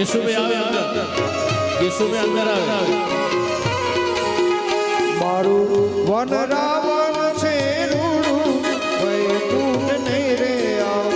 કેશુભાઈ આવે અંદર, કેશુભાઈ અંદર આવે. મારું વન રાવણ છે રૂડું વૈકુંઠ ને રે આવ.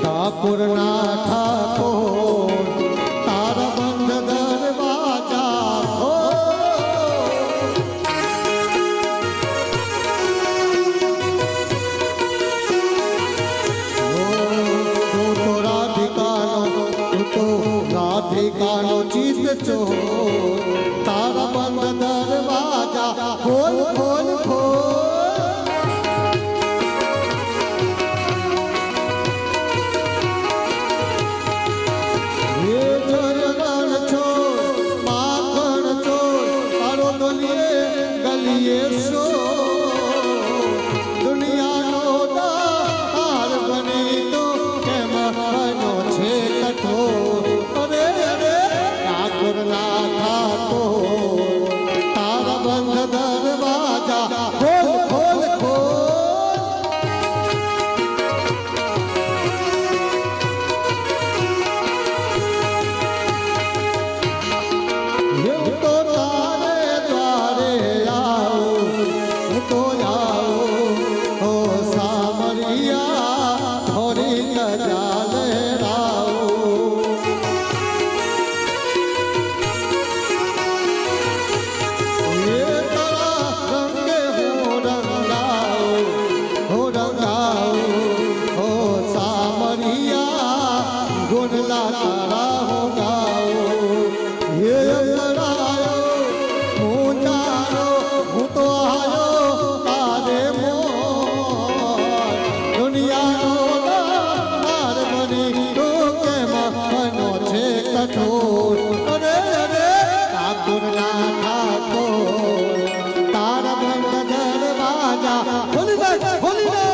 ઠાકોરના ઠાકોર તારા બંધ દરવાજા તો રાધિકાનો ચિત્ત ચોર તારા બંધ દરવાજા ખોલ ખોલ ખોલ. દુનિયાનો દાર બની તો કેમ બનો છે કઠોર. અરે અરે ઠાકોરના ઠાકોર તારા બંધ દરવાજા ખોલ ખોલ ખોલ. હું તો તારે દ્વારે આવું તો આવો ઓ સામરિયા હોરી કજાલે રાવો. એ તારા રંગે હું રંગાઉં ઓ સામરિયા ગુણલા તારા હું ગાઉં. એ લડાયો હું જાણો હું તો આયો તારે મોર. દુનિયાનો દાર બની તો કેમ બનો છે કઠોર. અરે અરે ઠાકોરના ઠાકોર તારા બંધ દરવાજા ખોલી દે ખોલી દે.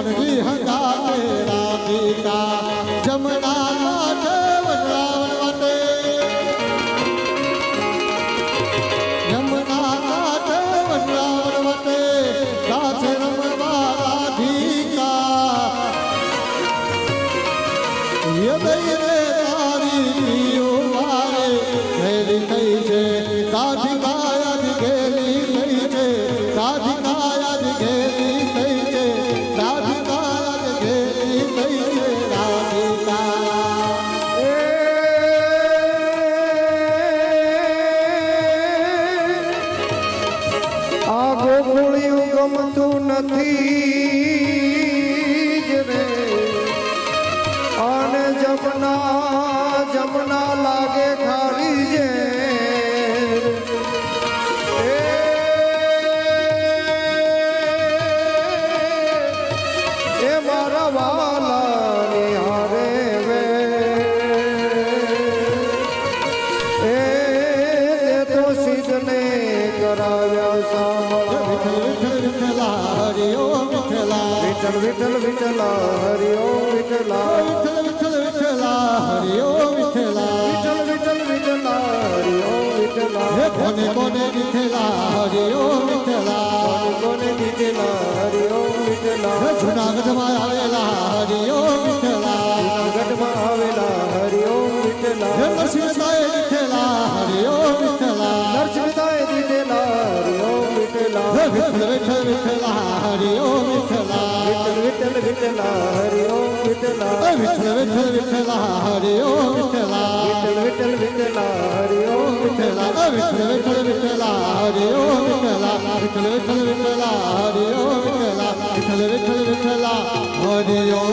કનજી હંગાતે રાધિકા જમના કાંઠે વનરાવન વટે જમના કાંઠે વનરાવન વટે સાથે રમવા રાધિકા એ દઈ રે તારી પ્રિયો મારે ઘેરી થઈ છે રાધિકા યાદ ઘેરી થઈ છે રાધિકા યાદ ઘેરી થઈ છે રાધિકા યાદ ઘેરી થઈ છે રાધિકા આ ગોકુળિયું ગમતું નથી જ રે અને જમના લાગે ખારી છે એ મારા વાલાની હારે વે એ તો સિદ્ધને કરાવ્યા સામા વિઠ્ઠલ વિઠ્ઠલા હરિ ઓમ વિઠ્ઠલા વિઠ્ઠલ વિઠ્ઠલ વિઠ્ઠલા હરિ ઓમ વિઠ્ઠલા વિઠ્ઠલ વિઠ્ઠલ વિઠ્ઠલા હરિ ઓમ વિઠ્ઠલા વિઠ્ઠલ વિઠ્ઠલ વિઠ્ઠલા હરિ ઓમ વિઠ્ઠલા હે કોને કોને વિઠ્ઠલા હરિ ઓમ વિઠ્ઠલા કોને દીધેલા હરિ ઓમ વિઠ્ઠલા હે જૂનાગઢમાં આવેલા હરિ ઓમ વિઠ્ઠલા જૂનાગઢમાં આવેલા હરિ ઓમ વિઠ્ઠલા હે નરસિંહતાએ વિઠ્ઠલા હરિ ઓમ વિઠ્ઠલા નરસિંહતાએ દીધેલા હરિ ઓમ વિઠ્ઠલા હે વિઠ્ઠલ વિઠ્ઠલ વિઠ્ઠલા હરિ ઓમ વિઠ્ઠલા વિઠ્ઠલ વિઠ્ઠલ વિઠ્ઠલા હરિ ઓમ વિઠ્ઠલા હે વિઠ્ઠલ વિઠ્ઠલ વિઠ્ઠલા હરિ ઓમ વિઠ્ઠલા વિઠ્ઠલ વિઠ્ઠલ વિઠ્ઠલા હરિ ઓમ વિઠ્ઠલા હે વિઠ્ઠલ વિઠ્ઠલ વિઠ્ઠલા હરિ ઓમ વિઠ્ઠલા વિઠ્ઠલ વિઠ્ઠલ વિઠ્ઠલા હરિ ઓમ વિઠ્ઠલા વિઠ્ઠલ વિઠ્ઠલ વિઠ્ઠલા હરિ ઓમ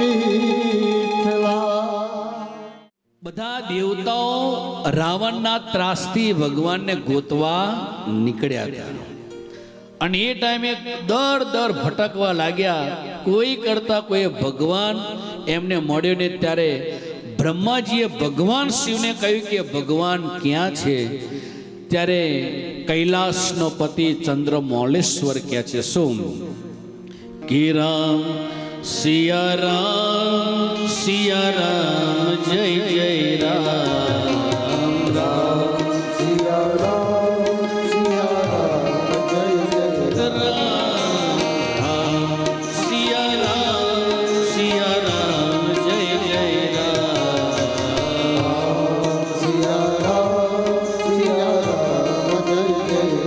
વિઠ્ઠલા બધા દેવતાઓ રાવણના ત્રાસથી ભગવાનને ગોતવા નીકળ્યા હતા અને એ ટાઈમે દર ભટકવા લાગ્યા કોઈ કરતા કોઈ ભગવાન એમને મળ્યો ને ત્યારે બ્રહ્માજીએ ભગવાન શિવને કહ્યું કે ભગવાન ક્યાં છે ત્યારે કૈલાસનો પતિ ચંદ્રમૌલેશ્વર કહે છે શું કે રામ સિયા રામ જય જય રામ રામ સિયા રામ જય જય રામ સિયા રામ જય જય રામ સિયા રામ જય જય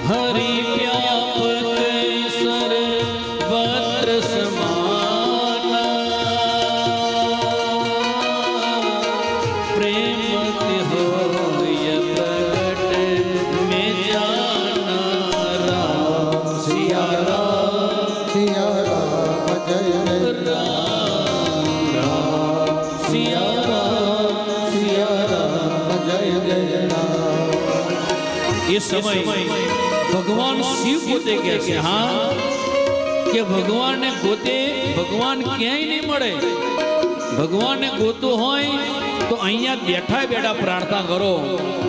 હરિ વ્યાપક સર વત્ર સમાના પ્રેમથી હોય પ્રગટ મેં જાના રામ સિયા રામ સિયા રામ જય જય રામ રામ સિયા રામ જય જય રામ એ સમય ભગવાન શિવ પોતે કહે છે હા કે ભગવાનને ગોતે ભગવાન ક્યાંય નહીં મળે ભગવાનને ગોતું હોય તો અહીંયા બેઠા બેઠા પ્રાર્થના કરો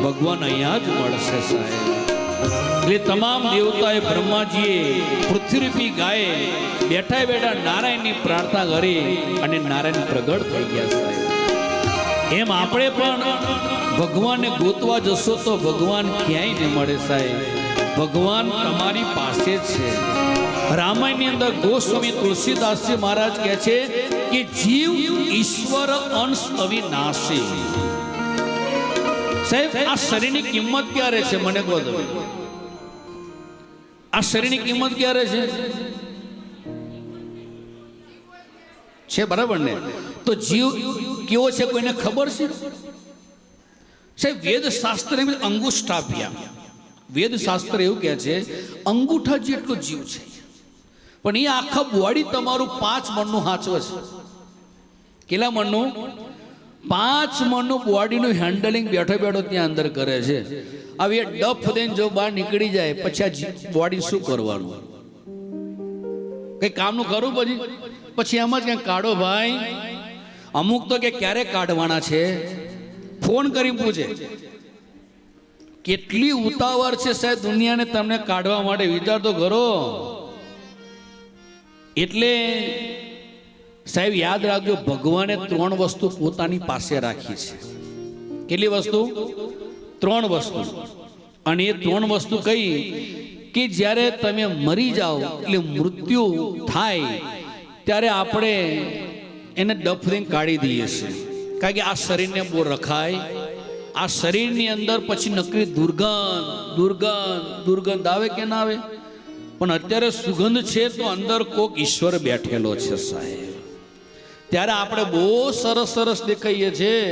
ભગવાન અહીંયા જ મળશે સાહેબ એટલે તમામ દેવતાએ બ્રહ્માજીએ પૃથ્વીરૂપી ગાયે બેઠા બેઠા નારાયણની પ્રાર્થના કરી અને નારાયણ પ્રગટ થઈ ગયા સાહેબ એમ આપણે પણ ભગવાનને ગોતવા જશો તો ભગવાન ક્યાંય નહીં મળે સાહેબ ભગવાન તમારી પાસે જ છે રામાયણની અંદર ગોસ્વામી તુલસીદાસજી મહારાજ કહે છે કે જીવ ઈશ્વર અંશ અવિનાશી સાહેબ આ શરીરની કિંમત ક્યારે છે મને કહો તમે આ શરીરની કિંમત ક્યારે છે બરાબર ને તો જીવ કેવો છે કોઈને ખબર છે સાહેબ વેદ શાસ્ત્ર અંગુષ્ઠાભ્યામ વેદ શાસ્ત્ર એવું કહે છે અંગૂઠા જેટલો જીવ છે પણ એ આખા બોડી તમારું 5 મણનું હાચવે છે કેટલા મણનું 5 મણનું બોડીનું હેન્ડલિંગ બેઠો બેઠો ત્યાં અંદર કરે છે હવે એ ડફ દઈને જો બહાર નીકળી જાય પછી આ બોડી શું કરવાનું કઈ કામનું કરવું પછી એમ જ ક્યાંક કાઢો ભાઈ અમુક તો કે ક્યારે કાઢવાના છે ફોન કરી પૂછે કેટલી ઉતાવળ છે સાહેબ દુનિયાને તમને કાઢવા માટે, વિચાર તો કરો. એટલે સાહેબ યાદ રાખજો, ભગવાને 3 વસ્તુ પોતાની પાસે રાખી છે. કેટલી વસ્તુ? 3 વસ્તુ. અને એ 3 વસ્તુ કઈ કે જ્યારે તમે મરી જાઓ એટલે મૃત્યુ થાય ત્યારે આપણે એને ડફરીને કાઢી દઈએ છીએ, કારણ કે આ શરીરને બહુ રખાય. આ શરીરની અંદર પછી નકરી દુર્ગંધ આવે કે ના આવે? પણ અત્યારે સુગંધ છે તો અંદર કોક ઈશ્વર બેઠેલો છે સાહેબ. ત્યારે આપણે બહુ સરસ દેખાઈએ છીએ.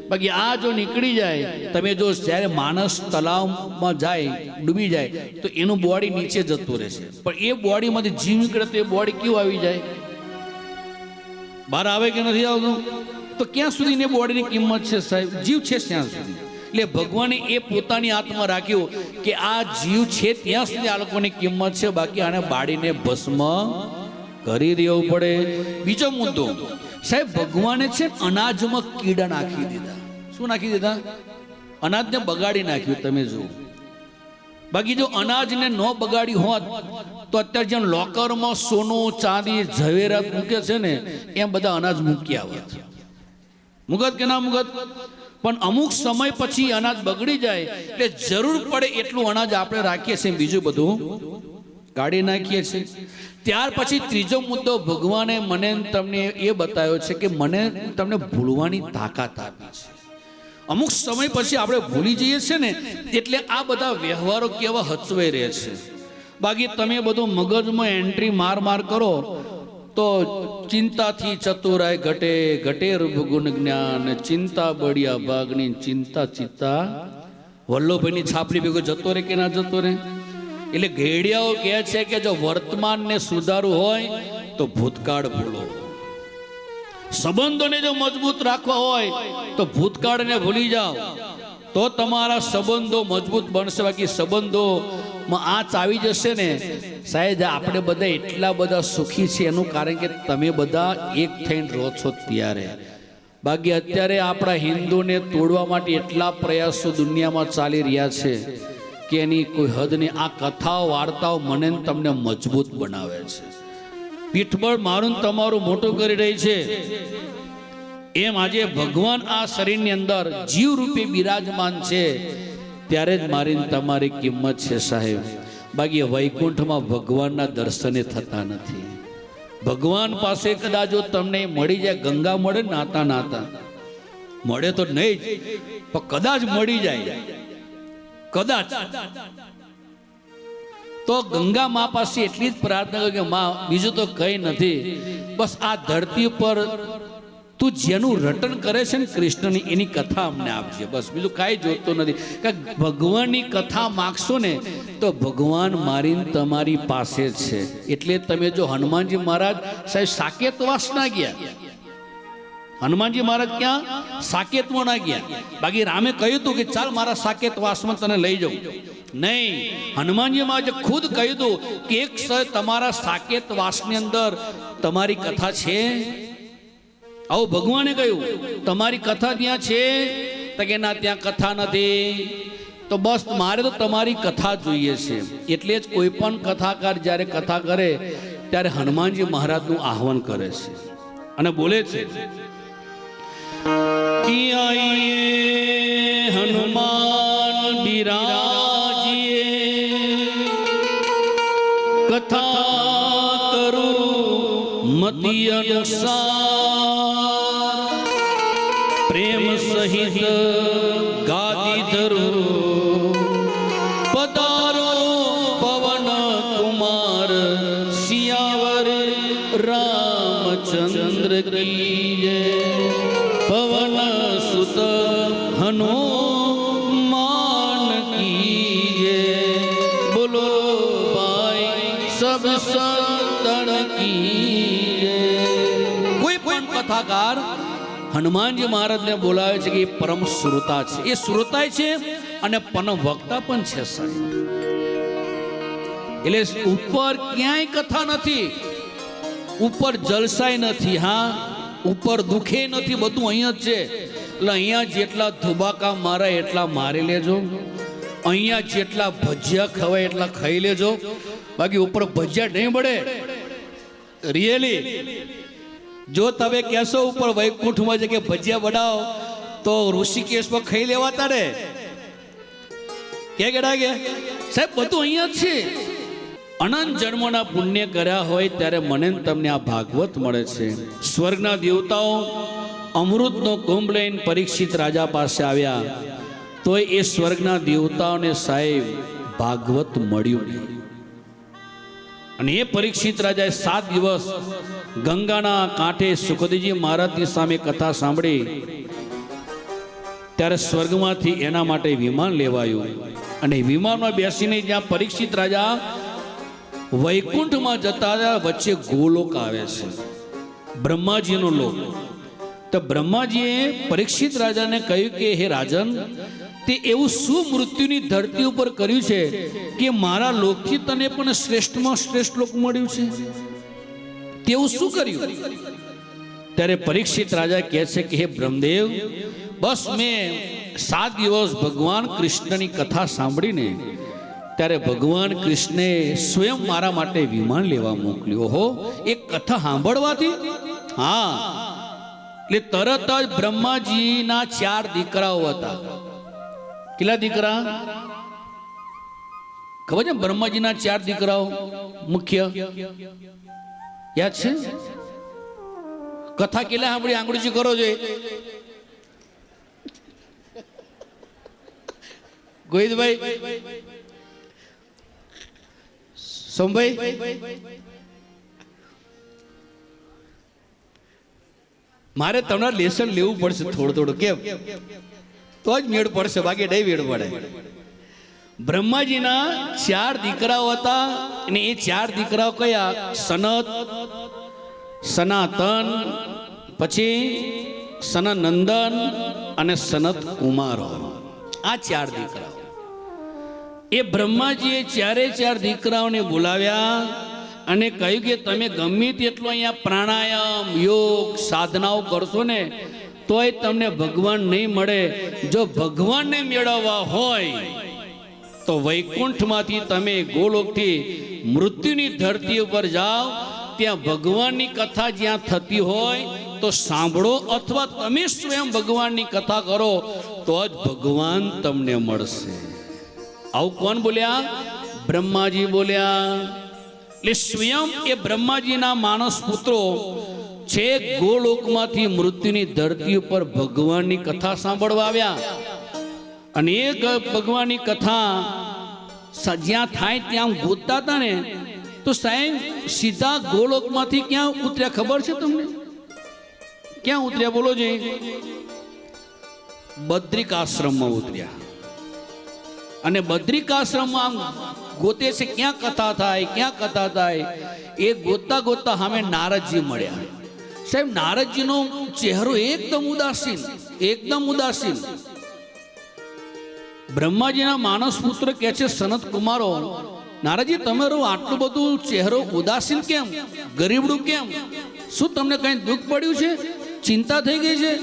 બાકી આ જો નીકળી જાય, તમે જો જ્યારે માણસ તલાવમાં જાય, ડૂબી જાય તો એનું બોડી નીચે જતું રહે છે, પણ એ બોડીમાંથી જીવ નીકળે તો એ બોડી કેવું આવી જાય? બહાર આવે કે નથી આવતું? તો ક્યાં સુધી એ બોડીની કિંમત છે સાહેબ? જીવ છે ત્યાં સુધી. એટલે ભગવાને એ પોતાની આત્મા રાખ્યું કે આ જીવ છે ત્યાં સુધી આ લોકોની કિંમત છે, બાકી આને બાળીને ભસ્મ કરી દેવું પડે. બીજો મુદ્દો સાહેબ, ભગવાને છે અનાજમાં કીડા નાખી દીધા. શું નાખી દીધા? અનાજને બગાડી નાખ્યું. તમે જુઓ, બાકી જો અનાજને ન બગાડી હોત તો અત્યારે જેમ લોકરમાં સોનું ચાંદી ઝવેરાત મૂકે છે ને, એમ બધા અનાજ મૂકી આવત. મુગત કે ના મુગત? પણ અમુક સમય પછી અનાજ બગડી જાય એટલે જરૂર પડે એટલું અનાજ આપણે રાખીએ છીએ, બીજું બધું કાઢી નાખીએ છીએ. ત્યાર પછી ત્રીજો મુદ્દો ભગવાને મને તમને એ બતાવ્યો છે કે મને તમને ભૂલવાની તાકાત આપી છે. અમુક સમય પછી આપણે ભૂલી જઈએ છીએ ને, એટલે આ બધા વ્યવહારો કેવા હચવાઈ રહે છે. બાકી તમે બધું મગજમાં એન્ટ્રી માર કરો તો ચિંતાથી ચતુરાય ઘટે, ઘટે ગુણ જ્ઞાન, ચિંતા બળિયા ભાગની, ચિંતા ચિત્તા વલ્લભભાઈની છાપડી ભેગો જતો રહે કે ના જતો રહે? એટલે ઘેડિયાઓ કહે છે કે જો વર્તમાનને સુધારવું હોય તો ભૂતકાળ ભૂલો, સંબંધોને જો મજબૂત રાખવા હોય તો ભૂતકાળને ભૂલી જાઓ, તો તમારા સંબંધો મજબૂત બનશે. બાકી સંબંધોમાં આંચ આવી જશે ને સાહેબ, આપણે બધા એટલા બધા સુખી છીએ એનું કારણ કે તમે બધા એક થઈને રહો છો ત્યારે. બાકી અત્યારે આપણા હિન્દુને તોડવા માટે એટલા પ્રયાસો દુનિયામાં ચાલી રહ્યા છે કે એની કોઈ હદ નહીં. આ કથાઓ વાર્તાઓ મને તમને મજબૂત બનાવે છે, પીઠબળ મારું તમારું મોટું કરી રહી છે. એમ આજે ભગવાન આ શરીરની અંદર જીવ રૂપે બિરાજમાન છે ત્યારે જ મારી તમારી કિંમત છે સાહેબ. બાકી વૈકુંઠમાં ભગવાનના દર્શને થતા નથી. ભગવાન પાસે કદાચ જો તમને મળી જાય, ગંગા મળે નાતા મળે તો નહીં જ, પણ કદાચ મળી જાય, કદાચ તો ગંગા મા પાસે એટલી જ પ્રાર્થના કરો કે માં બીજું તો કઈ નથી, બસ આ ધરતી પર તું જેનું રટન કરે છે ને કૃષ્ણની, એની કથા અમને આપજે, બસ બીજું કાંઈ જોતો નથી. કે ભગવાનની કથા માગશો ને તો ભગવાન મારીને તમારી પાસે છે. એટલે તમે જો હનુમાનજી મહારાજ સાહેબ સાકેતવાસ ના ગયા, હનુમાનજી મહારાજ ક્યાં? સાકેતમાં ના ગયા. બાકી રામે કહ્યું હતું કે ચાલ મારા સાકેતવાસમાં તને લઈ જાઉં, નહીં. હનુમાનજી મહારાજે ખુદ કહ્યું હતું કે એક તમારા સાકેતવાસની અંદર તમારી કથા છે. આવું ભગવાને કહ્યું, તમારી કથા ત્યાં છે? તો કે ના, ત્યાં કથા નથી. તો બસ મારે તો તમારી કથા જોઈએ છે. એટલે જ કોઈ પણ કથાકાર જ્યારે કથા કરે ત્યારે હનુમાનજી મહારાજનું આહ્વાન કરે છે અને બોલે છે कि आइए हनुमान बिराजिए, कथा करूं मति अनुसार, प्रेम सहित गादी धरूं, पधारो पवन कुमार सियावर रामचंद्र की जय। पवन सुत हनुमान की जय। बोलो भाई सब संतन की जय। कोई પણ કથાકાર હનુમાનજી મહારાજને બોલાવે છે કે એ પરમ શ્રોતા છે, એ શ્રોતા છે અને પરમ વક્તા પણ છે સાહેબ. એટલે ઉપર ક્યાંય કથા નથી, ઉપર જલસાય નથી, હા ઉપર દુખે નથી, બધું અહીંયા જ છે. એટલે અહીંયા જેટલા ધુબાકા મારે એટલા મારી લેજો, અહીંયા જેટલા ભજીયા ખવાય એટલા ખાઈ લેજો, બાકી ઉપર ભજીયા નહીં મળે. રિયલી જો તમે કહેશો ઉપર વૈકુંઠમાં છે કે ભજીયા બનાવો તો ઋષિકેશમાં ખાઈ લેવાતા ને કે સાહેબ બધું અહીંયા જ છે. અનંત જન્મોના પુણ્ય કર્યા હોય ત્યારે મને તમને આ ભાગવત મળે છે. સ્વર્ગના દેવતાઓ અમૃતનો કુંભ લઈને પરીક્ષિત રાજા પાસે આવ્યા તો એ સ્વર્ગના દેવતાઓને સાહેબ ભાગવત મળ્યું નહીં. અને એ પરીક્ષિત રાજાએ 7 દિવસ ગંગાના કાંઠે સુખદેવજી મહારાજની સામે કથા સાંભળી. ત્યારે સ્વર્ગમાંથી એના માટે વિમાન લેવાયું અને વિમાનમાં બેસીને જ્યાં પરીક્ષિત રાજા વૈકુંઠમાં જતા હતા વચ્ચે ગોલોક આવે છે, બ્રહ્માજીનો લોક. તો બ્રહ્માજીએ પરીક્ષિત રાજાને કહ્યું કે હે રાજન, તે એવું શું મૃત્યુની ધરતી ઉપર કર્યું છે કે મારા લોકથી તને પણ શ્રેષ્ઠમાં શ્રેષ્ઠ લોક મળ્યું છે? તેવું શું કર્યું? ત્યારે પરીક્ષિત રાજા કહે છે કે હે બ્રહ્મદેવ, બસ મેં 7 દિવસ ભગવાન કૃષ્ણની કથા સાંભળીને ત્યારે ભગવાન કૃષ્ણે સ્વયં મારા માટે વિમાન લેવા મોકલ્યો. હો એ કથા સાંભળવાથી હા, એટલે તરત જ બ્રહ્માજીના 4 દીકરાઓ હતા. કેટલા દીકરા ખબર છે? બ્રહ્માજીના 4 દીકરાઓ મુખ્ય યાદ છે? કથા કેટલા સાંભળી? આંગળી કરો છો ગોવિંદભાઈ, સોમભાઈ, મારે તમારે લેસન લેવું પડશે થોડું થોડું. કેમ? તો જ મેળ પડશે, બાકી નહીં મેળ પડે. બ્રહ્માજીના 4 દીકરાઓ હતા અને એ 4 દીકરાઓ કયા? સનત, સનાતન, પછી સનનંદન અને સનત કુમારો. આ 4 દીકરાઓ. એ બ્રહ્માજીએ 4 દીકરાઓને બોલાવ્યા અને કહ્યું કે તમે ગમે તેટલો અહીંયા પ્રાણાયામ, યોગ, સાધનાઓ કરશો ને તોય તમને ભગવાન નહીં મળે. જો ભગવાનને મેળવવા હોય તો વૈકુંઠમાંથી તમે ગોલોકથી મૃત્યુની ધરતી ઉપર જાઓ, ત્યાં ભગવાનની કથા જ્યાં થતી હોય તો સાંભળો, અથવા તમે સ્વયં ભગવાનની કથા કરો તો જ ભગવાન તમને મળશે. આવું કોણ બોલ્યા? બ્રહ્માજી બોલ્યા. એટલે સ્વયં એ બ્રહ્માજીના માનસ પુત્રો છે ગોલોકમાંથી મૃત્યુની ધરતી ઉપર ભગવાનની કથા સાંભળવા આવ્યા. અને એ ભગવાનની કથા જ્યાં થાય ત્યાં ગોતતા હતા ને, તો સાહેબ સીધા ગોલોકમાંથી ક્યાં ઉતર્યા ખબર છે તમને? ક્યાં ઉતર્યા બોલો છે? બદ્રિક આશ્રમમાં ઉતર્યા. અને બદ્રિક આશ્રમમાં ગોતે છે ક્યાં કથા થાય, ક્યાં કથા થાય. એ ગોતતા ગોતતા સામે નારદજી મળ્યા. સાહેબ નારદજીનો ચહેરો એકદમ ઉદાસીન, એકદમ ઉદાસીન. બ્રહ્માજીના માનસ પુત્ર કહે છે સનત કુમારો, નારદજી તમારો આટલું બધું ચહેરો ઉદાસીન કેમ, ગરીબડું કેમ? શું તમને કઈ દુઃખ પડ્યું છે, ચિંતા થઈ ગઈ છે?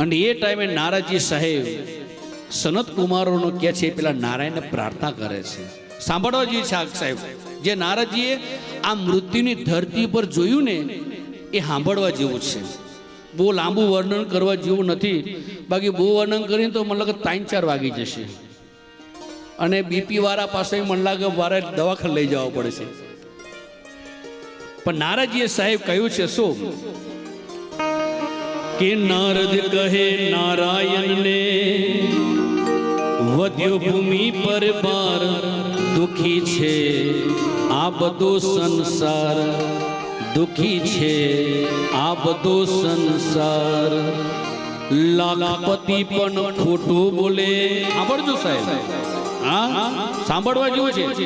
અને એ ટાઈમે નારદજી સાહેબ સનત કુમારોનો કહે છે પેલા નારાયણને પ્રાર્થના કરે છે. સાંભળવા જોઈએ છે સાહેબ, જે નારદજીએ આ મૃત્યુની ધરતી પર જોયું ને એ સાંભળવા જેવું છે. બહુ લાંબુ વર્ણન કરવા જેવું નથી, બાકી બહુ વર્ણન કરીને તો મને લાગે 3-4 વાગી જશે. અને બીપી વાળા પાસે મને લાગે વારે દવાખાને લઈ જવા પડશે. પણ નારદજીએ સાહેબ કહ્યું છે શું કે નારદ કહે નારાયણને વધ્યો ભૂમિ પર ભાર, દુખી છે આ બધો સંસાર, દુખી છે આ બધો સંસાર. લાખપતિ પણ ખોટું બોલે. સાંભળજો સાહેબ, હા સાંભળવા જેવું છે.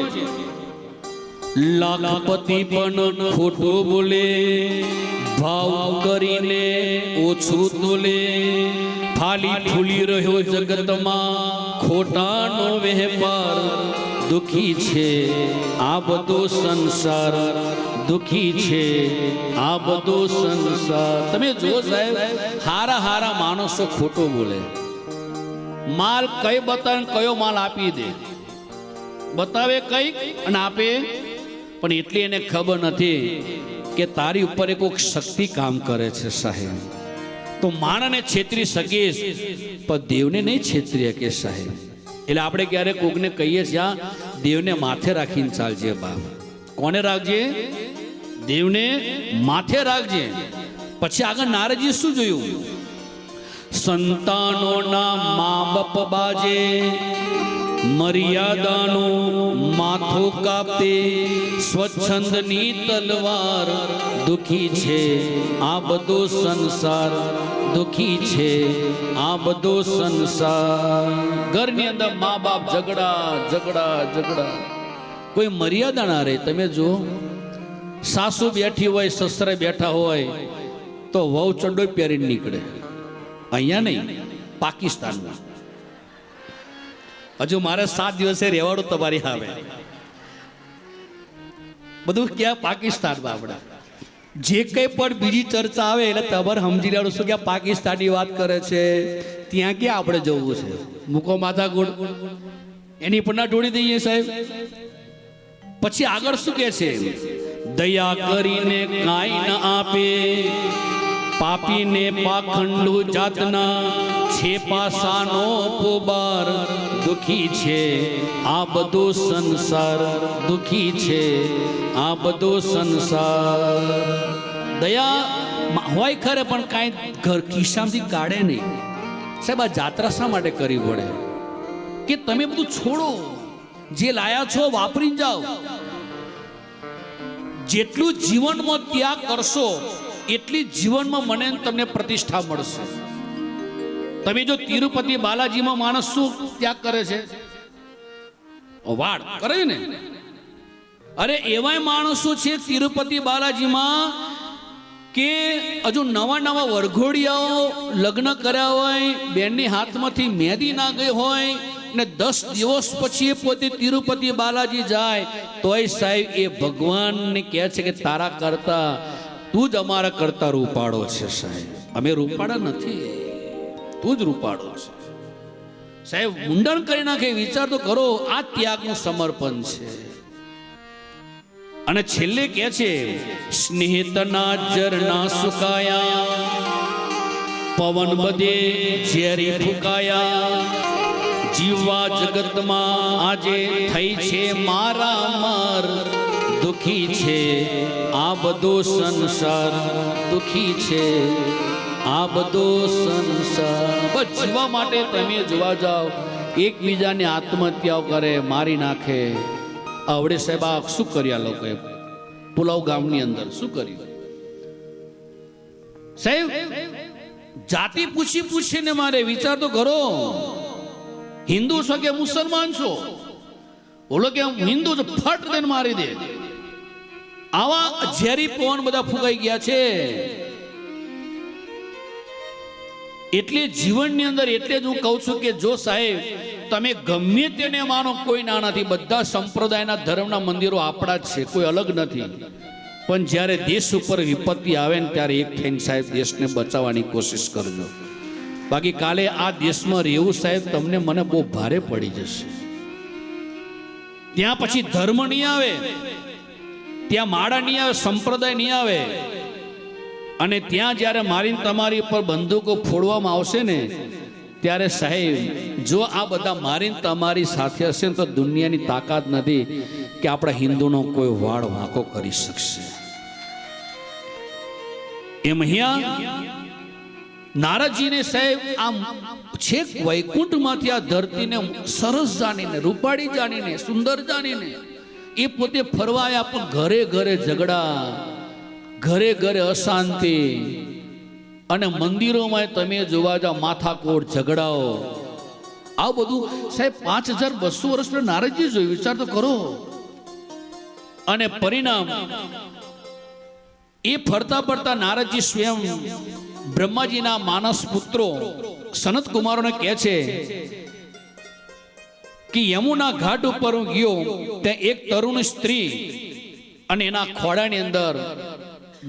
લાખપતિ પણ ખોટું બોલે, ભાવ કરીને ઓછું તોલે. ફાલી ફૂલી રહ્યો જગતમાં ખોટાનો વેપાર, દુખી છે આ બધો સંસાર, દુખી છે આ બધો સંસાર. તમે જો સાહેબ હારા હારા માણસો ખોટો બોલે, માલ કઈ બતાવે કયો માલ આપી દે, બતાવે કઈ અને આપે, પણ એટલી એને ખબર નથી કે તારી ઉપર એક શક્તિ કામ કરે છે સાહેબ. તો માણસને છેતરી શકીશ પણ દેવને નહીં છેતરી શકે સાહેબ. એટલે આપણે ક્યારે કોકને કહીએ છીએ દેવને માથે રાખીને ચાલજે બાપ. કોને રાખજે? દેવને માથે રાખજે. પછી આગળ નારદજી શું જોયું? સંતાનોના મા બાપ બાજે, મર્યાદાનું માથું કાપે, સ્વચ્છંદની તલવાર દુખી છે આ બધો સંસાર, દુખી છે આ બધો સંસાર. ઘરની અંદર મા બાપ ઝઘડા ઝઘડા ઝઘડા, કોઈ મર્યાદા ના રહે. તમે જો સાસુ બેઠી હોય, સસરા બેઠા હોય તો વહુ ચડ્ડો પહેરીને નીકળે. અહીંયા નહીં, પાકિસ્તાનમાં. હજુ મારે 7 દિવસે રહેવાનું તમારી આવે. બધું ક્યાં? પાકિસ્તાનમાં. આપણે જે કંઈ પણ બીજી ચર્ચા આવે એટલે તમારે સમજી લેવાનું શું કે પાકિસ્તાનની વાત કરે છે, ત્યાં ક્યાં આપણે જવું છે? મૂકો માથા ગોળ, એની પર ના ઢોળી દઈએ સાહેબ. પછી આગળ શું કે છે? દયા કરીને કાંઈ ન આપે, પાપીને પાખંડુ જાતના છે પાસાનો પોબાર, દુખી છે આ બધો સંસાર, દુખી છે આ બધો સંસાર. દયા હોય ખરે પણ કાંઈ ઘર ખિસ્સામાંથી કાઢે નહીં સાહેબ. આ જાત્રા શા માટે કરવી પડે? કે તમે બધું છોડો, જે લાયા છો વાપરીને જાઓ. જેટલું જીવનમાં ત્યાગ કરશો એટલી જીવનમાં મને તમને પ્રતિષ્ઠા મળશે. તમે જો તિરુપતિ બાલાજીમાં માણસ શું ત્યાગ કરે છે? વાડ કરે ને. અરે એવાય માણસો છે તિરુપતિ બાલાજીમાં કે હજુ નવા નવા વરઘોડિયાઓ લગ્ન કર્યા હોય, બેનની હાથમાંથી મહેંદી ના ગઈ હોય ને 10 દિવસ પછી પોતે તિરુપતિ બાલાજી જાય તોય સાહેબ એ ભગવાનને કહે છે કે તારા કરતા તું જ અમારા કરતા રૂપાળો છે સાહેબ. અમે રૂપાળા નથી, તું જ રૂપાળો છે સાહેબ. મુંડન કરી નાખે. વિચાર તો કરો, આ ત્યાગનું સમર્પણ છે. અને છેલ્લે કહે છે સ્નેહિતના ઝરણા સુકાયા, પવન બધે ઝેરી ફૂંકાયા, જીવવા જગતમાં આજે થઈ છે મારા માર, દુખી છે આ બધો સંસાર, દુખી છે આ બધો સંસાર. બસ જીવવા માટે તમે જોવા જાઓ, એકબીજાને આત્મહત્યાઓ કરે, મારી નાખે. આવડે સાહેબ આ શું કર્યા લોકોએ પુલાવ ગામની અંદર શું કર્યું સાહેબ? જાતિ પૂછી પૂછીને મારે. વિચાર તો કરો, હિન્દુ છો કે મુસલમાન છો? બોલો કે હિન્દુ છો, ફટ દઈને મારી દે. આવા ઝેરી પવન બધા ફૂંકાઈ ગયા છે. એટલે જીવનની અંદર એટલે જ હું કહું છું કે જો સાહેબ તમે ગમે તેને માનો, કોઈ ના નથી. બધા સંપ્રદાયના ધર્મના મંદિરો આપણા જ છે, કોઈ અલગ નથી. પણ જ્યારે દેશ ઉપર વિપત્તિ આવે ને ત્યારે એક થઈને સાહેબ દેશને બચાવવાની કોશિશ કરજો. બાકી કાલે આ દેશમાં રહેવું સાહેબ તમને મને બહુ ભારે પડી જશે. ત્યાં પછી ધર્મ નહીં આવે, ત્યાં માળા નહીં આવે, સંપ્રદાય નહીં આવે. અને ત્યાં જ્યારે મારીને તમારી ઉપર બંદૂકો ફોડવામાં આવશે ને ત્યારે સાહેબ જો આ બધા મારીને તમારી સાથે હશે ને તો દુનિયાની તાકાત નથી કે આપણા હિન્દુનો કોઈ વાળ વાંકો કરી શકશે. એમ અહીંયા નારદજીને સાહેબ આમ છેક વૈકુંઠમાંથી આ ધરતીને સરસ જાણીને, રૂપાળી જાણીને, સુંદર જાણીને એ પોતે ફરવા આવ્યા. પણ ઘરે ઘરે ઝઘડા, ઘરે ઘરે અશાંતિ, અને મંદિરોમાં તમે જોવા જાઓ માથાકોટ, ઝઘડાઓ. આ બધું સાહેબ 5200 વર્ષના નારદજી જોયું. વિચાર તો કરો. અને પરિણામ એ ફરતા ફરતા નારદજી સ્વયં બ્રહ્માજીના માનસ પુત્રો સનત કુમારોને કહે છે કે યમુના ઘાટ ઉપર હું ગયો, ત્યાં એક તરુણ સ્ત્રી અને એના ખોળાની અંદર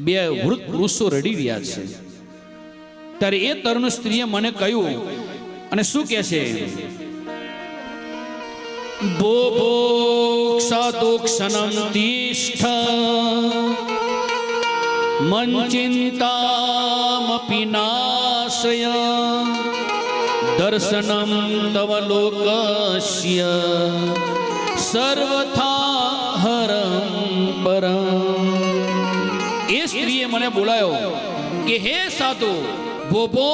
2 વૃદ્ધ પુરુષો રડી રહ્યા છે. ત્યારે એ તરુણ સ્ત્રીએ મને કહ્યું અને શું કહે છે? બોબો ક્ષાદોક્ષનમ તિષ્ઠ મનચિંતામપિ નાશય દર્શનમ તવ લોકસ્ય સર્વથા હરમ પરમ. એ સ્ત્રીએ મને બોલાયો કે હે સાધુ, બોબો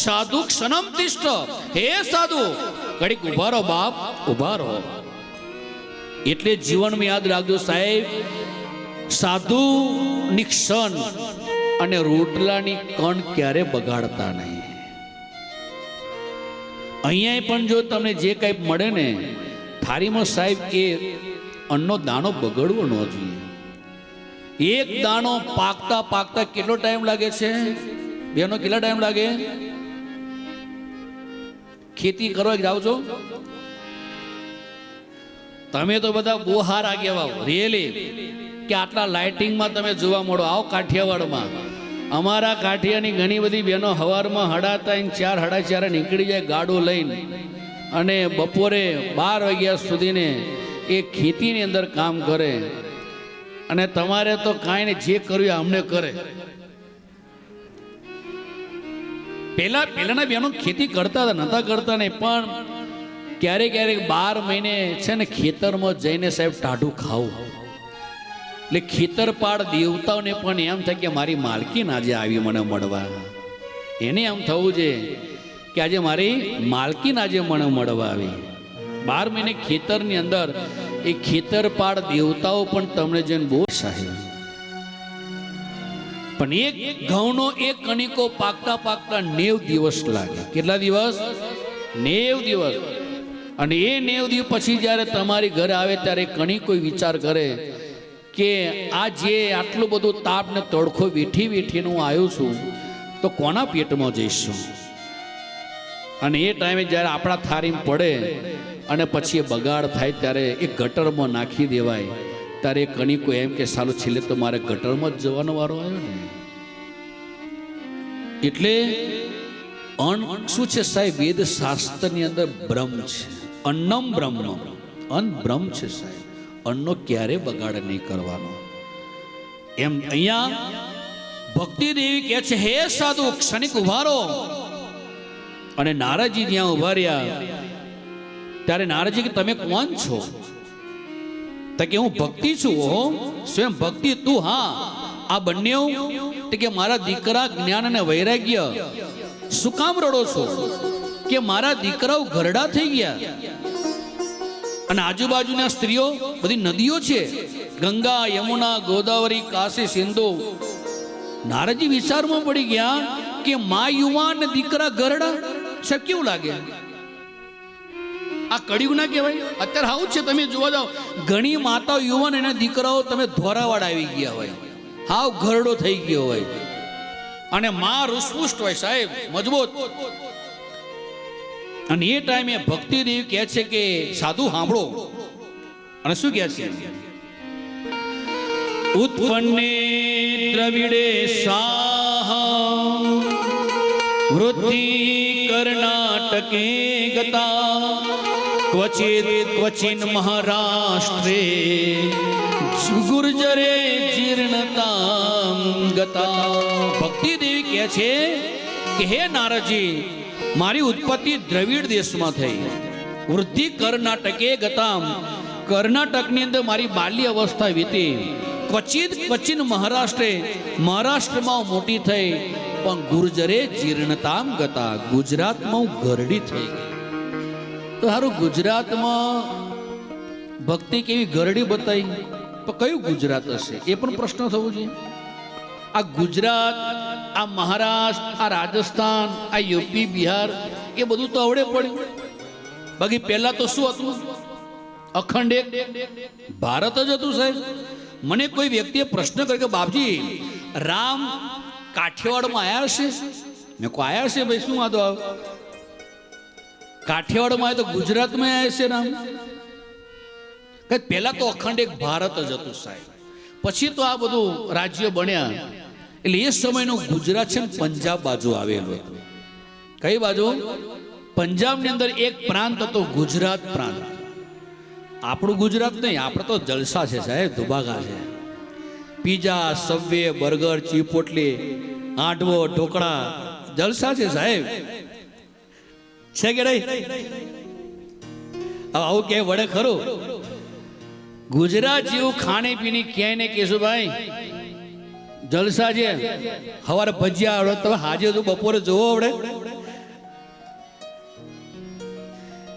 સાધુ ક્ષણમ તિષ્ઠ, હે સાધુ ઘડીક ઉભા રહો બાપ, ઉભા રહો. એટલે જીવનમાં યાદ રાખજો સાહેબ, સાધુ ની ક્ષણ અને રોટલાની કણ ક્યારે બગાડતા નહીં. અહીંયા પણ જો તમને જે કંઈ મળે ને થાળીમાં સાહેબ, એ અન્નનો દાણો બગડવો ન જોઈએ. એક દાણો પાકતા પાકતા કેટલો ટાઈમ લાગે છે બેનો? કેટલા ટાઈમ લાગે? ખેતી કરવા જાઓ છો તમે તો બધા બહુ હારા કહેવાઓ રિયલી, કે આટલા લાઇટિંગમાં તમે જોવા મળો. આવો કાઠિયાવાડમાં, અમારા કાઠિયાની ઘણી બધી બહેનો સવારમાં 3:30 4, 4:30 નીકળી જાય ગાડું લઈને, અને બપોરે 12 વાગ્યા સુધીને એ ખેતીની અંદર કામ કરે. અને તમારે તો કાંઈ ને જે કર્યું અમને કરે. પહેલાના બહેનો ખેતી કરતા હતા, નતા કરતા નહીં, પણ ક્યારેક 12 મહિને છે ને ખેતરમાં જઈને સાહેબ ટાઢું ખાવું. એટલે ખેતરપાળ દેવતાઓને પણ એમ થાય કે મારી માલકીન આજે આવી મને મળવા. એને એમ થવું છે કે આજે મારી માલકીન આજે મને મળવા આવી. 12 મહિને ખેતરની અંદર એ ખેતરપાળ દેવતાઓ પણ તમને જેને બહુ સાહેબ. પણ એક ઘઉંનો એક કણિકો પાકતા પાકતા 90 દિવસ લાગે. કેટલા દિવસ? 90 દિવસ. અને એ 90 દિવસ પછી જ્યારે તમારી ઘરે આવે ત્યારે કણિકો વિચાર કરે કે આ જે આટલું બધું તાપ ને તડકો વેઠી વેઠીને હું આવ્યો છું, તો કોના પેટમાં જઈશું? અને એ ટાઈમે જ્યારે આપણા થાળીમાં પડે અને પછી એ બગાડ થાય ત્યારે એ ગટરમાં નાખી દેવાય. ત્યારે કણિકો એમ કે સાલું છેલ્લે તો મારે ગટરમાં જ જવાનો વારો આવ્યો ને. એટલે અન્ન શું છે સાહેબ? વેદ શાસ્ત્રની અંદર બ્રહ્મ છે. અન્નમ બ્રહ્મ, અન્ન બ્રહ્મ છે સાહેબ. અન્નનો ક્યારે બગાડ નહીં કરવાનો. એમ અહીંયા ભક્તિ દેવી કહે છે, હે સાધુ ક્ષણિક ઉભા રહો. અને નારદજી ત્યાં ઉભા રહ્યા ત્યારે નારદજી કે તમે કોણ છો? તો કે હું ભક્તિ છું. ઓહો, સ્વયં ભક્તિ તું? હા. આ બંને કે મારા દીકરા જ્ઞાન અને વૈરાગ્ય. શું કામ રડો છો? કે મારા દીકરાઓ ઘરડા થઈ ગયા અને આજુબાજુના સ્ત્રીઓ બધી નદીઓ છે, ગંગા, યમુના, ગોદાવરી, કાશી, સિંધુ. નારદજી વિચારમાં પડી ગયા કે મા યુવાન ને દીકરા ઘરડા છે, કેવું લાગે? આ કળિયુગ ના કહેવાય? અત્યારે આવું છે. તમે જોવા જાઓ, ઘણી માતાઓ યુવાન એના દીકરાઓ તમે ધોરાવાડ આવી ગયા હોય, હાવ ઘરડો થઈ ગયો હોય, અને માં રૂસપુષ્ટ હોય સાહેબ, મજબૂત. અને એ ટાઈમે ભક્તિ દેવી કહે છે કે સાધુ સાંભળો. અને શું કહે છે? ઉત્પન્ને દ્રવિડે સાહ વૃદ્ધિ કર્ણાટકે ગતા ક્વચિન મહારાષ્ટ્રે ગુર્જરે જીર્ણતામ ગતા. ભક્તિ દેવી કહે છે કે હે નારદજી, મારી ઉત્પત્તિ દ્રવિડ દેશમાં થઈ, વૃદ્ધિ કર્ણાટકે ગતામ, કર્ણાટકની અંદર મારી બાલ્ય અવસ્થા વીતી, ક્વચિન મહારાષ્ટ્રમાં મોટી થઈ, પણ ગુર્જરે જીર્ણતામ ગતા, ગુજરાતમાં ગરડી થઈ ગઈ. તો સારું, ગુજરાતમાં ભક્તિ કેવી ગરડી બતાવી, તો કયું ગુજરાત હશે? એ પણ પ્રશ્ન થવો જોઈએ. આ ગુજરાત, આ મહારાષ્ટ્ર, આ રાજસ્થાન, આ યુપી, બિહાર, એ બધું તો આવડે પડ્યું. બાકી પહેલા તો શું હતું? અખંડ એક ભારત જ હતું સાહેબ. મને કોઈ વ્યક્તિએ પ્રશ્ન કર્યો કે બાપજી, રામ કાઠિયાવાડમાં આવ્યા છે? મેં કહ્યું આવ્યા છે ભાઈ, શું વાંધો આવે? કાઠિયાવાડમાં આવ્યા તો ગુજરાતમાં આવ્યા છે રામ? પહેલા તો અખંડ એક ભારત જ હતું સાહેબ. પછી તો આ બધું રાજ્ય બન્યા. એટલે એ સમયનું ગુજરાત છે ને પંજાબ બાજુ આવેલું હતું. કઈ બાજુ? પંજાબની અંદર એક પ્રાંત હતો ગુજરાત પ્રાંત. આપણું ગુજરાત નહીં, આપણે તો જલસા છે સાહેબ, ધુબાકા છે. પીઝા, સબવે, બર્ગર, ચીપોટલી, આંટવો, ઢોકળા, જલસા છે સાહેબ. છે કે નહીં? આવું કે વડે ખરું? ગુજરાત જેવું ખાણી પીણી ક્યાંય ને કેશુભાઈ જલસા છે. સવારે ભજીયા આવડે, તમે હાજે તો બપોરે જોવો આવડે.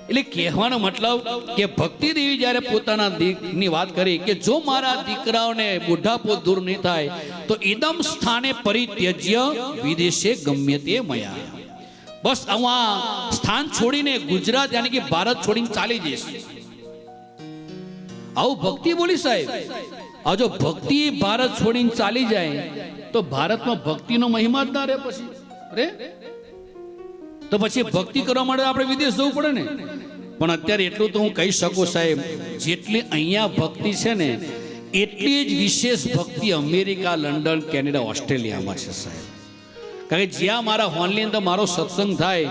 એટલે કહેવાનો મતલબ કે ભક્તિ દેવી જ્યારે પોતાના દીકની વાત કરી કે જો મારા દીકરાઓને બુઢાપો દૂર નહીં થાય તો ઇદમ સ્થાને પરિત્યજ્ય વિદેશે ગમ્ય તે મયા. બસ હું આ સ્થાન છોડીને ગુજરાત યાની કે ભારત છોડીને ચાલી જઈશ. આવું ભક્તિ બોલી સાહેબ. આ જો ભક્તિ ભારત છોડીને ચાલી જાય તો ભારતમાં ભક્તિનો મહિમા જ ના રહે. પછી રે તો પછી ભક્તિ કરવા માટે આપણે વિદેશ જવું પડે ને. પણ અત્યારે એટલું તો હું કહી શકું સાહેબ, જેટલી અહીંયા ભક્તિ છે ને એટલી જ વિશેષ ભક્તિ અમેરિકા, લંડન, કેનેડા, ઓસ્ટ્રેલિયામાં છે સાહેબ. કારણ કે જ્યાં મારા હોલની અંદર મારો સત્સંગ થાય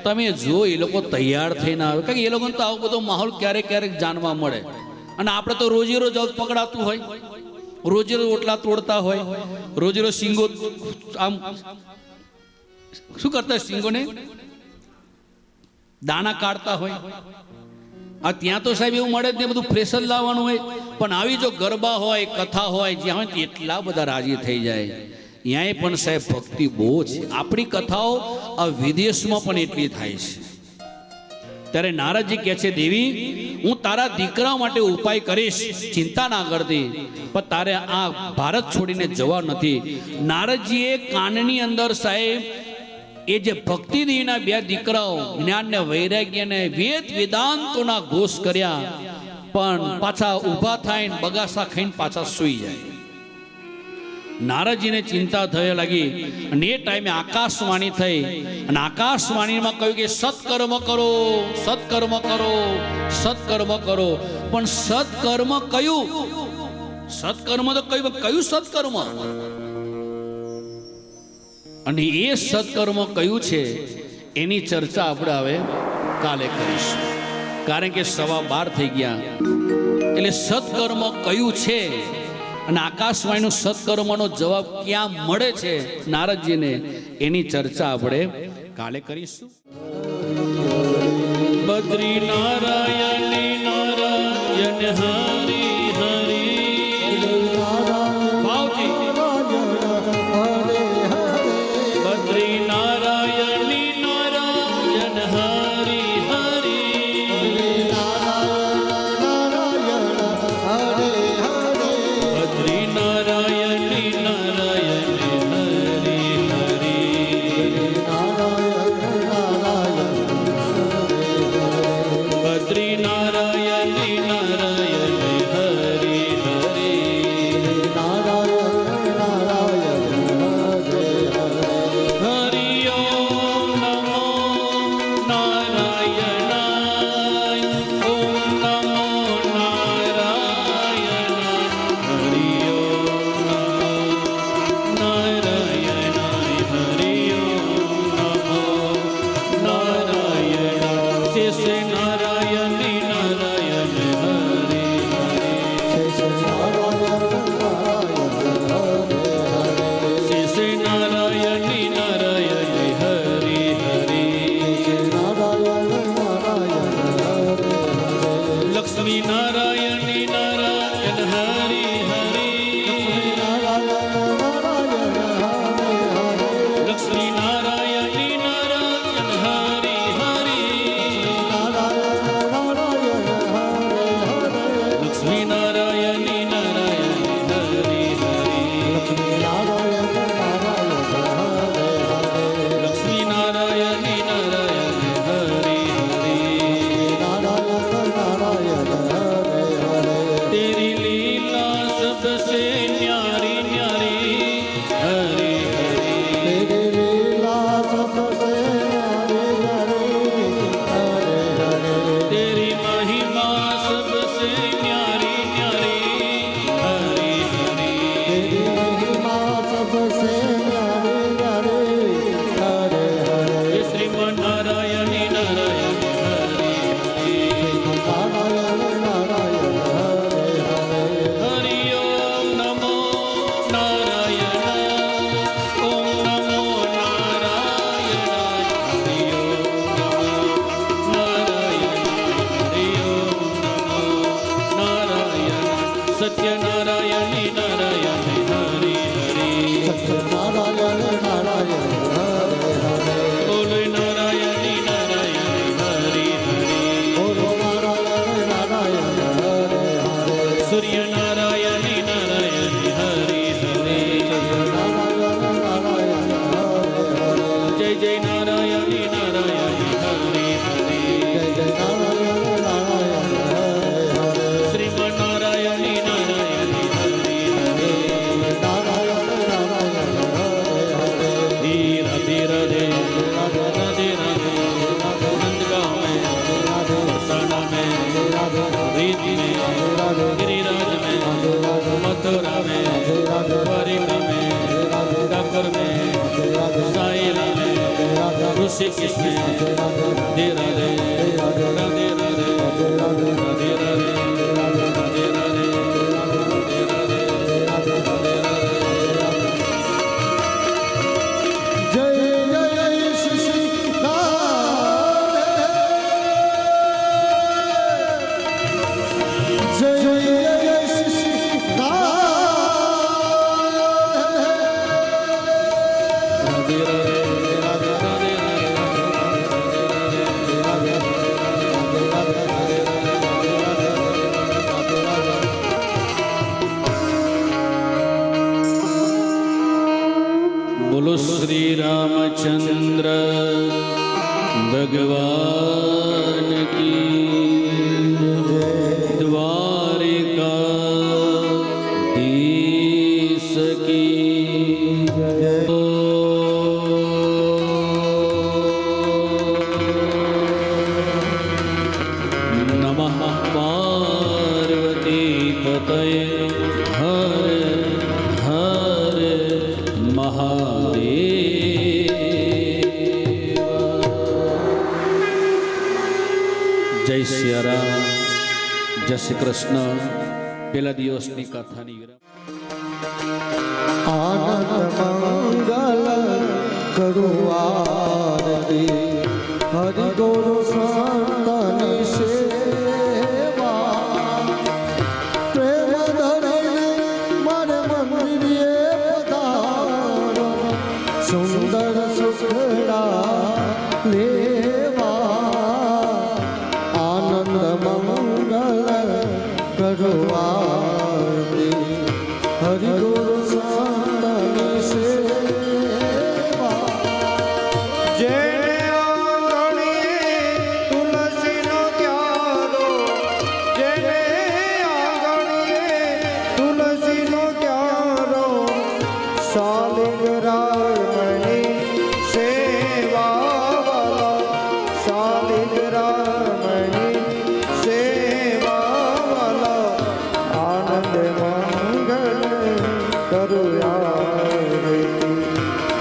તમે જો એ લોકો તૈયાર થઈને આવે. કારણ કે એ લોકોને તો આવો બધો માહોલ ક્યારેક ક્યારેક જાણવા મળે. અને આપણે તો રોજે રોજ પકડાતું હોય, રોજે રોજ ઓટલા તોડતા હોય, રોજે રોજ સિંગો આમ શું કરતા, સિંગોને દાણા કાઢતા હોય. આ ત્યાં તો સાહેબ એવું મળે ને બધું ફ્રેશ જ લાવવાનું હોય. પણ આવી જો ગરબા હોય, કથા હોય, જ્યાં હોય એટલા બધા રાજી થઈ જાય. ત્યાંય પણ સાહેબ ભક્તિ બહુ છે. આપણી કથાઓ આ વિદેશમાં પણ એટલી થાય છે. ત્યારે નારદજી કહે છે, દેવી હું તારા દીકરા માટે ઉપાય કરીશ, ચિંતા ના કરતી, પણ તારે આ ભારત છોડીને જવા નથી. નારદજીએ કાનની અંદર સાહેબ એ જે ભક્તિ દેવીના બે દીકરાઓ જ્ઞાન ને વૈરાગ્ય ને વેદ વેદાંતોના ઘોષ કર્યા, પણ પાછા ઊભા થઈને બગાસા ખાઈને પાછા સૂઈ જાય. નારદજીને ચિંતા થવા લાગી અને એ ટાઈમે આકાશવાણી થઈ અને આકાશવાણીમાં કહ્યું કે સત્કર્મ કરો, સત્કર્મ કરો, સત્કર્મ કરો. પણ સત્કર્મ કયું? સત્કર્મ તો કયું સત્કર્મ? અને એ સત્કર્મ કયું છે એની ચર્ચા આપણે હવે કાલે કરીશું. કારણ કે 12:15 થઈ ગયા. એટલે સત્કર્મ કયું છે અને આકાશવાણીનું સત્કર્મનો જવાબ ક્યાં મળે છે નારદજીને, એની ચર્ચા આપણે કાલે કરીશું. બદ્રી નારાયણી નારાયણ હરી હરી ભાવજી. બદ્રી નારાયણી નારાયણ હરી હરી બદ્રી નારાયણી નારાયણ હરી હરી બદ્રી નારાયણી નારાયણ હરી હરી હરિ ઓમ નમો નારાયણાય, ઓમ નમો નારાયણાય, હરિ ઓમ નમો નારાયણાય, હરિ ઓમ નમો નારાયણાય. શેષે નારાયણી નારાયણ હરી શેષે નારાયણી નારાયણ હરી હરી લક્ષ્મી નારાયણી નારાયણ હરી હરી લક્ષ્મી નારાયણી નારાયણ હરી હરી લક્ષ્મી નારાયણી નારાયણ હરી હરી લક્ષ્મી નારાયણી નારાયણ હરી હરી તેરી લીલા સત્યનારાયણી નારાયણી હરિ હરિ નારાયણ નારાયણ હરે હરે બોલો નારાયણી નારાયણી હરિ હરિ બોલો નારાયણ નારાયણ હરે હરે સૂર્યનારાયણી નારાયણી હરિ હરિ નારાયણ નારાયણ હરે હરે જય જય નારાયણી નારાયણી હરિ હરિ જય જય નારાયણ નારાયણ હરે હરે શ્રીમન નારાયણી નારાયણી હરિ હરિ નારાયણ નારાયણ હરે હરે ધીર ધીર ધે રાધે રાધે નંદગાંव में बरसाना में रीत में गिरिराज में मथुरा में द्वारिका में डाकर में साइला में ऋषिकेश में राधे राधे राधे राधे राधे राधे राधे राधे राधे जय जय श्री जय जय श्री राधे राधे राधे बोलो श्री रामचंद्र भगवान की द्वारिका धीश की नमः पार्वती पतये हर हर महादेव जय सियाराम जय श्री कृष्ण पेला दिवसनी कथानी विराम आनंद मंगल करुँ आरती हरि गुरु संतनि सेवा प्रेम धरि मन मंदिरे पधारो सुंदर सुखड़ा लेवा आनंद मंगल करुँ आरती हरि गुरु संतनि सेवा જેને આંગણીએ તુલસીનો ક્યારો, જેને આંગણીએ તુલસીનો ક્યારો, શાલિગ્રામની સેવાવાલા, શાલિગ્રામની સેવાવાલા, આનંદ મંગલ કરુયા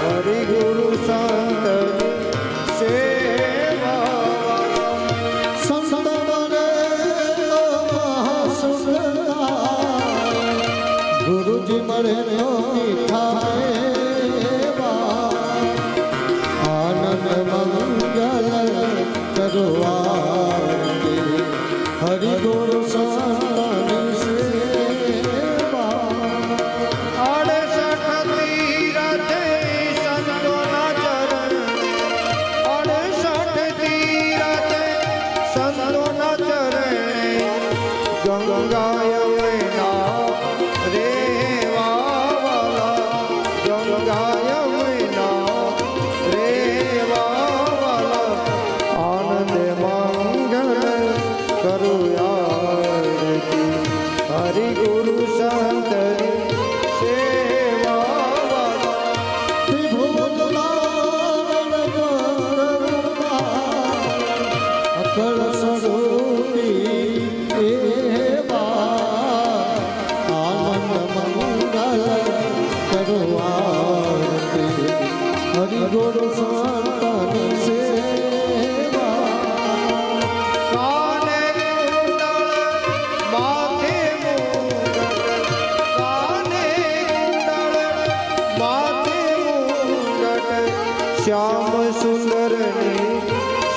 હરિ ગુરુ સંત સેવા संत बने तो महासुंदरा गुरु जी मरे तो मिठाएवा आनंद मंगल करो आरती हरि गुरु संतनि सेवा અડસઠ તીરથે સંતોના ચરણ, અડસઠ તીરથે સંતોના ચરણે, ગંગા યમુના રેવાવાલા, ગંગા યમુના રેવાવાલા, આનંદ મંગલ કરુયા આરતી હરિ ગુરુ સંતની સેવાવાલા. અકળ સ્વરૂપી એવા આનંદ મંગલ કરો આરતી હરિ ગુરુ સંતની સેવા કાને કુંડળ માથે મુગટ, કાને કુંડળ માથે મુગટ, શ્યામ સુંદરની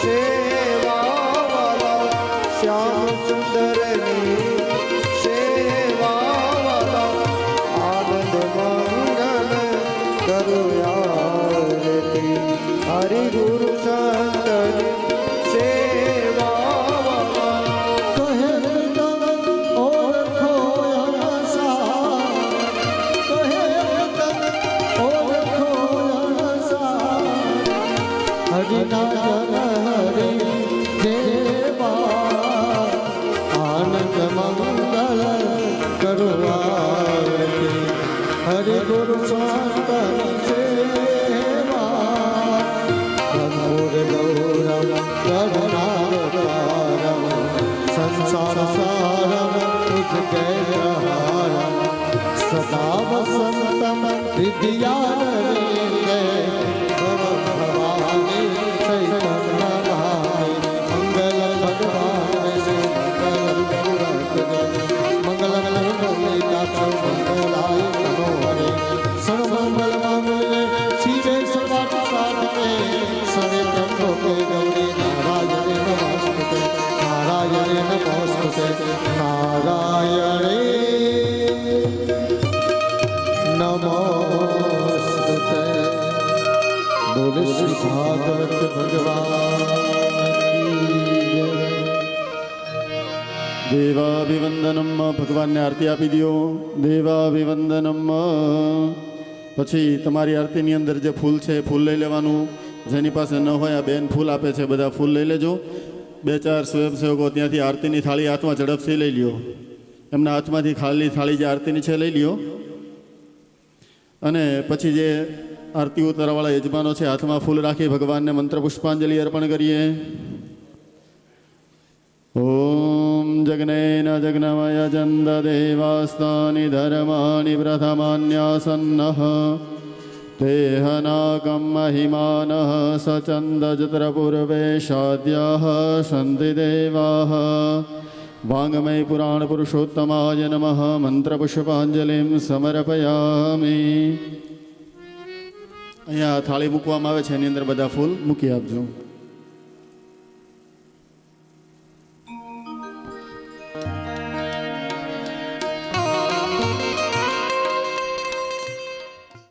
સેવાવાલા, શ્યામ સુંદરની સેવા હરિ ગુરુ સંતની સેવા ઘનઘોર ગૌરવ કરુણાવતારમ સંસાર સારમ તુજ હારમ સદા વસંતમ વિદ્યાનરેન્દ્ર ભવાની ચૈતન્ય મંગલ ભગવાન મંગલમ મંગલાય નમો હરે સર્વમંગલ માંગલ્યે શિવે સર્વાર્થ સાધકે શરણ્યમ ગૌરી નારાયણે નમસ્તે નારાયણે નમસ્તે નારાયણે નમસ્તે બોલે શ્રી ભાગવત ભગવાન દેવાભિવંદનમ ભગવાનને આરતી આપી દો. દેવાભિવંદનમ. પછી તમારી આરતીની અંદર જે ફૂલ છે એ ફૂલ લઈ લેવાનું. જેની પાસે ન હોય આ બેન ફૂલ આપે છે, બધા ફૂલ લઈ લેજો. 2-4 સ્વયંસેવકો ત્યાંથી આરતીની થાળી હાથમાં ઝડપથી લઈ લ્યો. એમના હાથમાંથી ખાલી થાળી જે આરતીની છે લઈ લ્યો. અને પછી જે આરતી ઉતારવાળા યજમાનો છે હાથમાં ફૂલ રાખી ભગવાનને મંત્ર પુષ્પાંજલિ અર્પણ કરીએ. ઓમ જગ્નેન જગ્નમય જંદ દેવાસ્તાની ધર્માણિ પ્રથમાન્યાસન્નઃ તેહનાકમ મહિમાનઃ સચંદજત્ર પૂર્વેશાદ્યાઃ સંતિ દેવાઃ વાંગમય પુરાણ પુરુષોત્તમાય નમઃ મંત્ર પુષ્પાંજલિં સમર્પયામિ. અહીંયા થાળી મૂકવામાં આવે છે, એની અંદર બધા ફૂલ મૂકી આપજો.